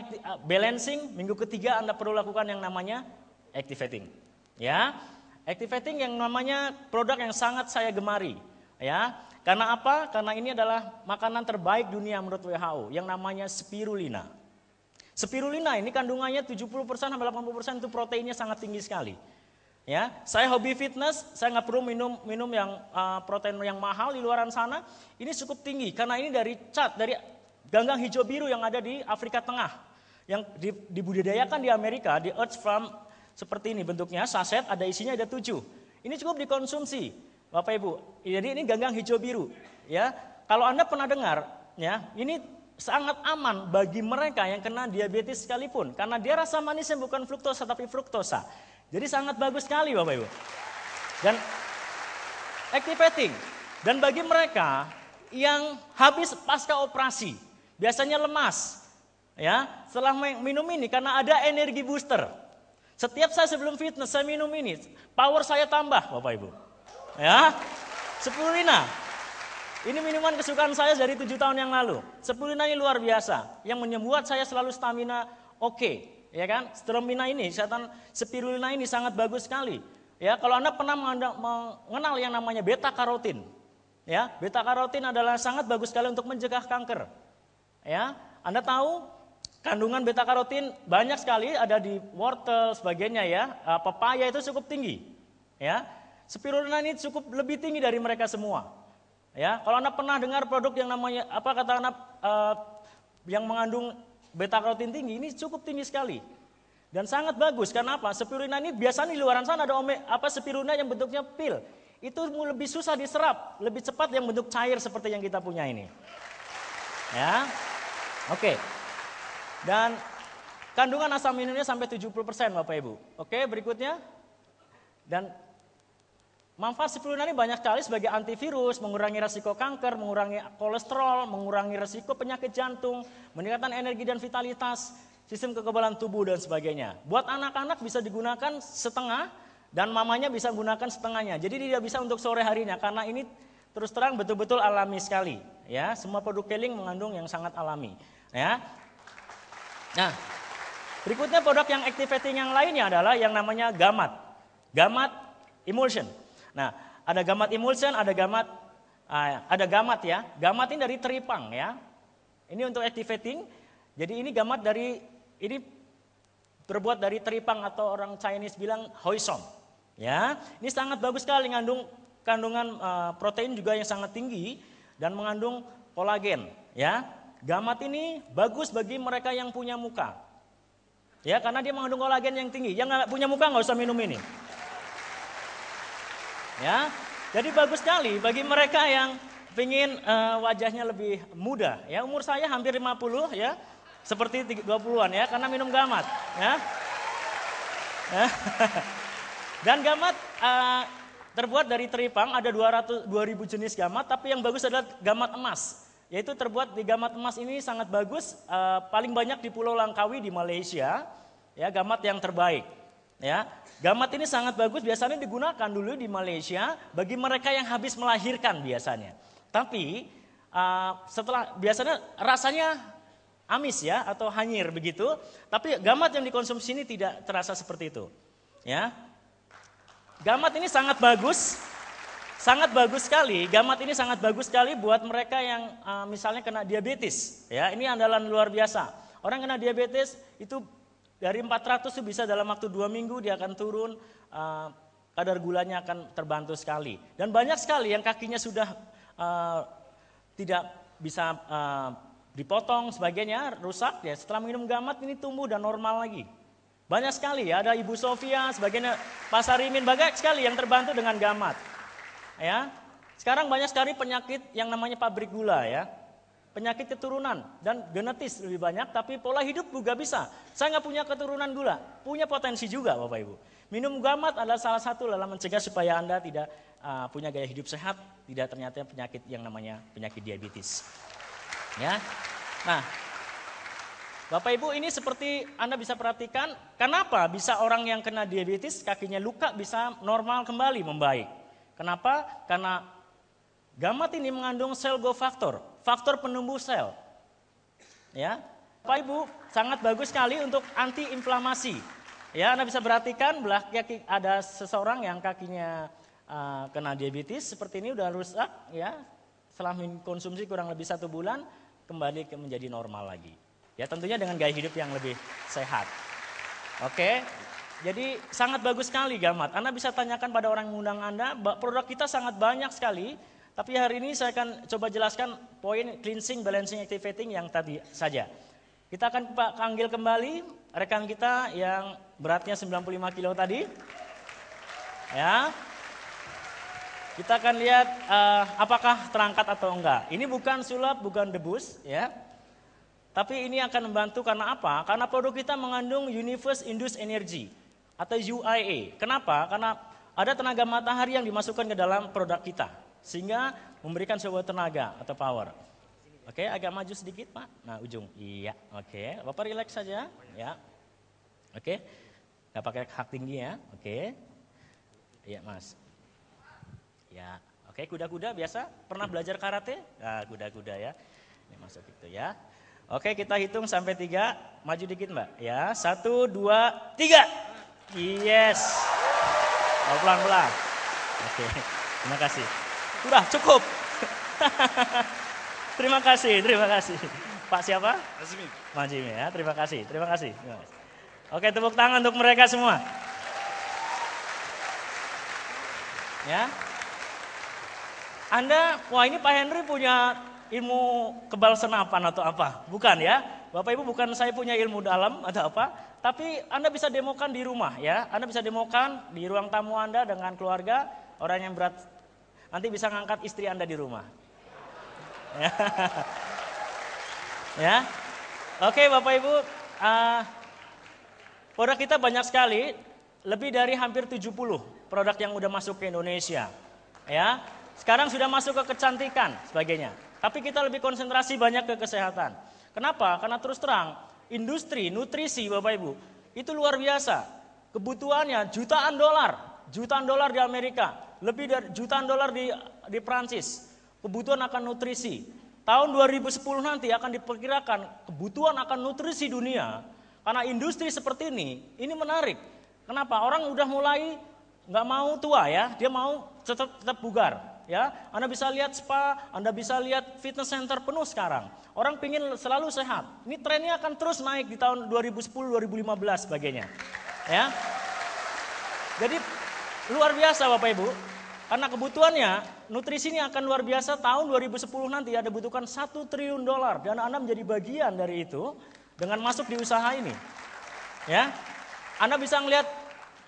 balancing, minggu ketiga Anda perlu lakukan yang namanya activating. Ya. Activating yang namanya produk yang sangat saya gemari, ya. Karena apa? Karena ini adalah makanan terbaik dunia menurut WHO yang namanya spirulina. Spirulina ini kandungannya 70% sampai 80% itu proteinnya sangat tinggi sekali. Ya, saya hobi fitness, saya nggak perlu minum yang protein yang mahal di luaran sana. Ini cukup tinggi karena ini dari ganggang hijau biru yang ada di Afrika Tengah, yang dibudidayakan di Amerika, di Earth Farm seperti ini bentuknya, saset, ada isinya ada 7. Ini cukup dikonsumsi, Bapak Ibu. Jadi ini ganggang hijau biru. Ya, kalau Anda pernah dengar, ya, ini sangat aman bagi mereka yang kena diabetes sekalipun, karena dia rasa manisnya bukan fruktosa tapi fruktosa. Jadi sangat bagus sekali Bapak Ibu. Dan activating. Dan bagi mereka yang habis pasca operasi, biasanya lemas, ya, setelah minum ini karena ada energi booster. Setiap saya sebelum fitness saya minum ini, power saya tambah Bapak Ibu. Ya, Spirulina. Ini minuman kesukaan saya dari 7 tahun yang lalu. Spirulina ini luar biasa, yang membuat saya selalu stamina oke. Ya kan, spirulina ini sangat bagus sekali. Ya, kalau Anda pernah mengenal yang namanya beta karotin, ya, beta karotin adalah sangat bagus sekali untuk mencegah kanker. Ya, Anda tahu kandungan beta karotin banyak sekali ada di wortel sebagainya ya, pepaya itu cukup tinggi. Ya, spirulina ini cukup lebih tinggi dari mereka semua. Ya, kalau Anda pernah dengar produk yang namanya yang mengandung beta karotin tinggi, ini cukup tinggi sekali. Dan sangat bagus, karena apa? Spirulina ini biasanya di luaran sana ada spirulina yang bentuknya pil. Itu lebih susah diserap, lebih cepat yang bentuk cair seperti yang kita punya ini. Ya, oke. Dan kandungan asam aminnya sampai 70% Bapak Ibu. Oke, berikutnya. Dan manfaat spirulina ini banyak sekali sebagai antivirus, mengurangi resiko kanker, mengurangi kolesterol, mengurangi resiko penyakit jantung, meningkatkan energi dan vitalitas, sistem kekebalan tubuh dan sebagainya. Buat anak-anak bisa digunakan setengah dan mamanya bisa gunakan setengahnya. Jadi tidak bisa untuk sore harinya karena ini terus terang betul-betul alami sekali. Ya, semua produk Keling mengandung yang sangat alami. Ya. Nah, berikutnya produk yang activating yang lainnya adalah yang namanya Gamat. Gamat Emulsion. Nah, ada Gamat Emulsion, ada Gamat ya. Gamat ini dari teripang ya. Ini untuk activating. Jadi ini Gamat ini terbuat dari teripang atau orang Chinese bilang hoisom. Ya, ini sangat bagus sekali kandungan protein juga yang sangat tinggi dan mengandung kolagen. Ya, Gamat ini bagus bagi mereka yang punya muka. Ya, karena dia mengandung kolagen yang tinggi. Yang nggak punya muka nggak usah minum ini. Ya, jadi bagus sekali bagi mereka yang ingin wajahnya lebih muda. Ya, umur saya hampir 50 ya, seperti 20-an ya, karena minum Gamat. Ya. Dan Gamat terbuat dari teripang, ada 2000 jenis Gamat, tapi yang bagus adalah Gamat emas. Yaitu terbuat di Gamat emas ini sangat bagus, paling banyak di Pulau Langkawi di Malaysia. Ya, Gamat yang terbaik. Ya. Gamat ini sangat bagus, biasanya digunakan dulu di Malaysia bagi mereka yang habis melahirkan biasanya. Tapi biasanya rasanya amis ya atau hanyir begitu. Tapi Gamat yang dikonsumsi ini tidak terasa seperti itu. Ya, Gamat ini sangat bagus sekali. Gamat ini sangat bagus sekali buat mereka yang misalnya kena diabetes. Ya, ini andalan luar biasa. Orang kena diabetes itu dari 400 itu bisa dalam waktu 2 minggu dia akan turun, kadar gulanya akan terbantu sekali. Dan banyak sekali yang kakinya sudah tidak bisa dipotong sebagainya, rusak ya. Setelah minum Gamat ini tumbuh dan normal lagi. Banyak sekali ya, ada Ibu Sofia, sebagainya, Pak Sarimin, banyak sekali yang terbantu dengan Gamat. Ya, sekarang banyak sekali penyakit yang namanya pabrik gula ya. Penyakit keturunan dan genetis lebih banyak, tapi pola hidup juga bisa. Saya nggak punya keturunan gula, punya potensi juga Bapak Ibu. Minum Gamat adalah salah satu dalam mencegah supaya Anda tidak punya gaya hidup sehat, tidak ternyata penyakit yang namanya penyakit diabetes. Ya, nah Bapak Ibu ini seperti Anda bisa perhatikan, kenapa bisa orang yang kena diabetes kakinya luka bisa normal kembali membaik. Kenapa? Karena Gamat ini mengandung sel growth factor, faktor penumbuh sel. Ya, Bapak Ibu sangat bagus sekali untuk anti inflamasi. Ya, Anda bisa perhatikan belah kaki ada seseorang yang kakinya kena diabetes seperti ini udah rusak ya. Setelah konsumsi kurang lebih 1 bulan kembali menjadi normal lagi. Ya, tentunya dengan gaya hidup yang lebih sehat. Oke. Jadi sangat bagus sekali Gamat. Anda bisa tanyakan pada orang yang mengundang Anda, produk kita sangat banyak sekali. Tapi hari ini saya akan coba jelaskan poin cleansing, balancing, activating yang tadi saja. Kita akan panggil kembali rekan kita yang beratnya 95 kilo tadi. Ya. Kita akan lihat apakah terangkat atau enggak. Ini bukan sulap, bukan debus, ya. Tapi ini akan membantu karena apa? Karena produk kita mengandung Universe Induced Energy atau UIA. Kenapa? Karena ada tenaga matahari yang dimasukkan ke dalam produk kita. Sehingga memberikan sebuah tenaga atau power. Oke, agak maju sedikit Pak. Nah ujung, iya. Oke, Bapak relax saja. Ya. Oke, nggak pakai hak tinggi ya. Oke. Iya Mas. Ya, oke, kuda-kuda biasa. Pernah belajar karate? Nah, kuda-kuda ya. Ini masuk gitu ya. Oke, kita hitung sampai 3. Maju dikit Mbak. Ya, 1, 2, 3. Yes. Oh, pelan-pelan. Oke, terima kasih. Sudah cukup. Terima kasih. Pak siapa? Majimi ya. Terima kasih. Oke, tepuk tangan untuk mereka semua. Ya. Anda, wah ini Pak Henry punya ilmu kebal senapan atau apa? Bukan ya. Bapak Ibu, bukan saya punya ilmu dalam atau apa. Tapi Anda bisa demokan di rumah ya. Anda bisa demokan di ruang tamu Anda dengan keluarga. Orang yang berat nanti bisa ngangkat istri Anda di rumah. Ya. Oke Bapak Ibu. Produk kita banyak sekali. Lebih dari hampir 70 produk yang udah masuk ke Indonesia. Ya. Sekarang sudah masuk ke kecantikan sebagainya. Tapi kita lebih konsentrasi banyak ke kesehatan. Kenapa? Karena terus terang, industri nutrisi Bapak Ibu, itu luar biasa. Kebutuhannya jutaan dolar di Amerika, lebih dari jutaan dolar di Prancis. Kebutuhan akan nutrisi. Tahun 2010 nanti akan diperkirakan kebutuhan akan nutrisi dunia. Karena industri seperti ini menarik. Kenapa? Orang udah mulai nggak mau tua ya, dia mau tetap bugar. Ya, Anda bisa lihat spa, Anda bisa lihat fitness center penuh sekarang. Orang pingin selalu sehat. Ini trennya akan terus naik di tahun 2010, 2015 sebagainya. Ya. Jadi luar biasa Bapak Ibu. Karena kebutuhannya nutrisi ini akan luar biasa. Tahun 2010 nanti ada butuhkan $1 triliun dan Anda menjadi bagian dari itu dengan masuk di usaha ini. Ya. Anda bisa melihat,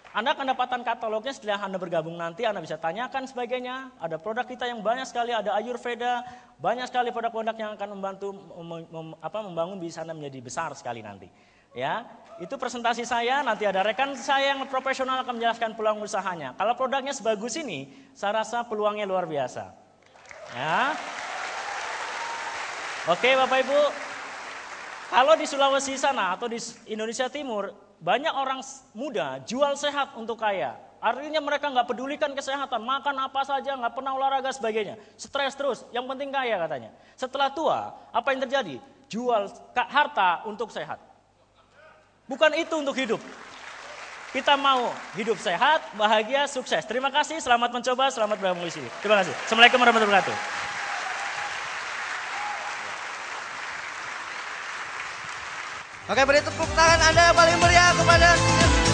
Anda akan dapatkan katalognya setelah Anda bergabung nanti, Anda bisa tanyakan sebagainya. Ada produk kita yang banyak sekali, ada Ayurveda, banyak sekali produk-produk yang akan membantu membangun bisnis Anda menjadi besar sekali nanti. Ya, itu presentasi saya. Nanti ada rekan saya yang profesional akan menjelaskan peluang usahanya. Kalau produknya sebagus ini, saya rasa peluangnya luar biasa. Ya, oke Bapak Ibu, kalau di Sulawesi sana atau di Indonesia Timur, banyak orang muda jual sehat untuk kaya. Artinya mereka nggak pedulikan kesehatan, makan apa saja, nggak pernah olahraga sebagainya. Stres terus, yang penting kaya katanya. Setelah tua, apa yang terjadi? Jual harta untuk sehat. Bukan itu untuk hidup. Kita mau hidup sehat, bahagia, sukses. Terima kasih, selamat mencoba, selamat bergabung di sini. Terima kasih. Assalamualaikum warahmatullahi wabarakatuh. Oke, beri tepuk tangan Anda yang paling meriah kepada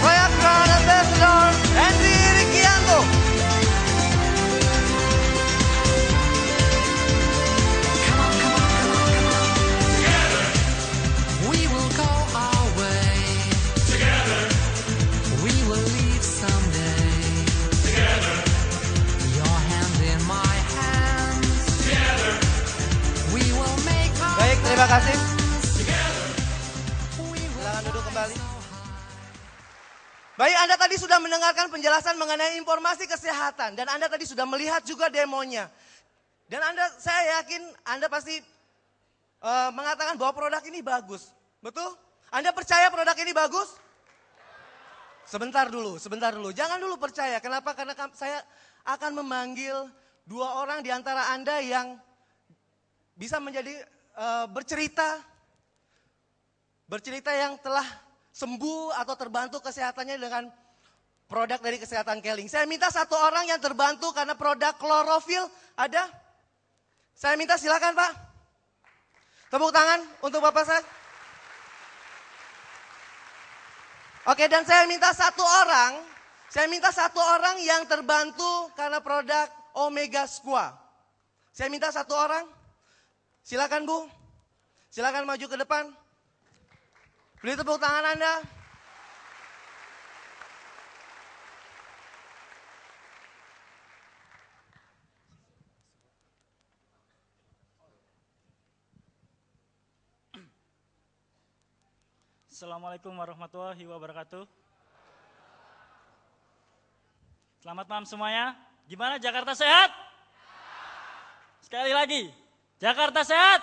Royal Crown Ambassador Henry Rikianto. We will go our way. Together. We will leave someday. Together. Your hand in my hands. Together. We will make our Baik, terima kasih. Baik, Anda tadi sudah mendengarkan penjelasan mengenai informasi kesehatan. Dan Anda tadi sudah melihat juga demonya. Dan saya yakin Anda pasti mengatakan bahwa produk ini bagus. Betul? Anda percaya produk ini bagus? Sebentar dulu. Jangan dulu percaya. Kenapa? Karena saya akan memanggil 2 orang di antara Anda yang bisa menjadi bercerita yang telah sembuh atau terbantu kesehatannya dengan produk dari kesehatan Keling. Saya minta 1 orang yang terbantu karena produk klorofil ada. Saya minta silakan Pak. Tepuk tangan untuk Bapak saya. Oke, dan saya minta satu orang yang terbantu karena produk Omega Squat. Saya minta satu orang. Silakan Bu. Silakan maju ke depan. Beri tepuk tangan Anda. Assalamualaikum warahmatullahi wabarakatuh. Selamat malam semuanya. Gimana Jakarta sehat? Sekali lagi, Jakarta sehat?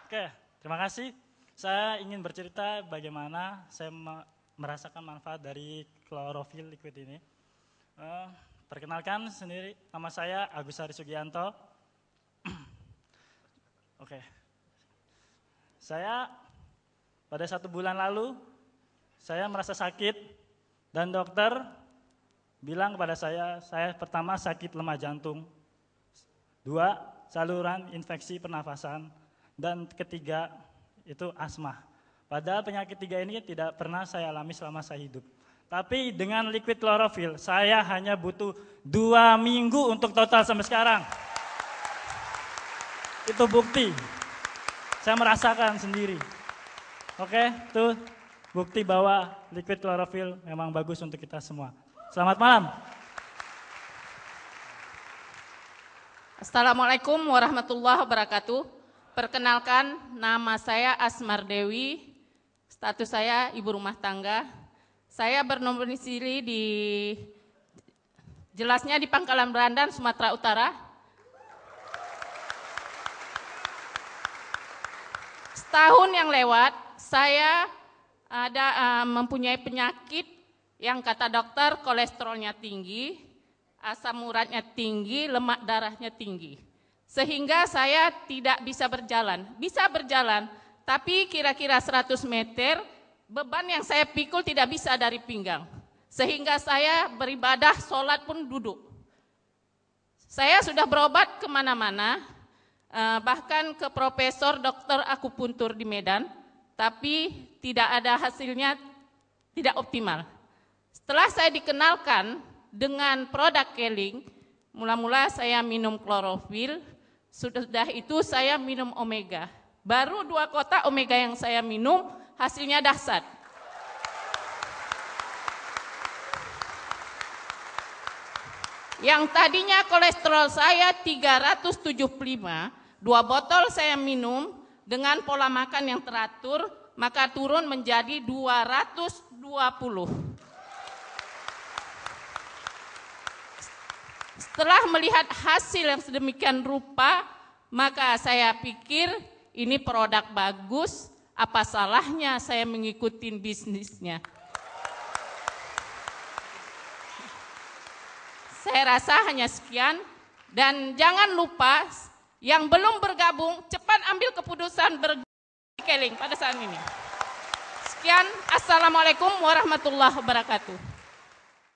Oke, terima kasih. Saya ingin bercerita bagaimana saya merasakan manfaat dari klorofil liquid ini. Perkenalkan sendiri, nama saya Agus Hari Sugianto. Oke, saya pada 1 bulan lalu, saya merasa sakit dan dokter bilang kepada saya pertama sakit lemah jantung, 2 saluran infeksi pernafasan, dan ketiga itu asma. Padahal penyakit 3 ini tidak pernah saya alami selama saya hidup. Tapi dengan liquid klorofil, saya hanya butuh 2 minggu untuk total sampai sekarang. Itu bukti, saya merasakan sendiri. Oke, itu bukti bahwa liquid klorofil memang bagus untuk kita semua. Selamat malam. Assalamualaikum warahmatullahi wabarakatuh. Perkenalkan, nama saya Asmar Dewi, status saya ibu rumah tangga. Saya berdomisili jelasnya di Pangkalan Berandan, Sumatera Utara. Setahun yang lewat, saya mempunyai penyakit yang kata dokter kolesterolnya tinggi, asam uratnya tinggi, lemak darahnya tinggi. Sehingga saya tidak bisa berjalan. Bisa berjalan, tapi kira-kira 100 meter, beban yang saya pikul tidak bisa dari pinggang. Sehingga saya beribadah, sholat pun duduk. Saya sudah berobat kemana-mana, bahkan ke profesor dokter akupuntur di Medan, tapi tidak ada hasilnya, tidak optimal. Setelah saya dikenalkan dengan produk Keling, mula-mula saya minum klorofil, sudah itu saya minum Omega. Baru 2 kotak Omega yang saya minum, hasilnya dahsyat. Yang tadinya kolesterol saya 375, 2 botol saya minum, dengan pola makan yang teratur, maka turun menjadi 220. Setelah melihat hasil yang sedemikian rupa, maka saya pikir ini produk bagus, apa salahnya saya mengikuti bisnisnya. Saya rasa hanya sekian, dan jangan lupa yang belum bergabung, cepat ambil keputusan bergabung Keling pada saat ini. Sekian, Assalamualaikum warahmatullahi wabarakatuh.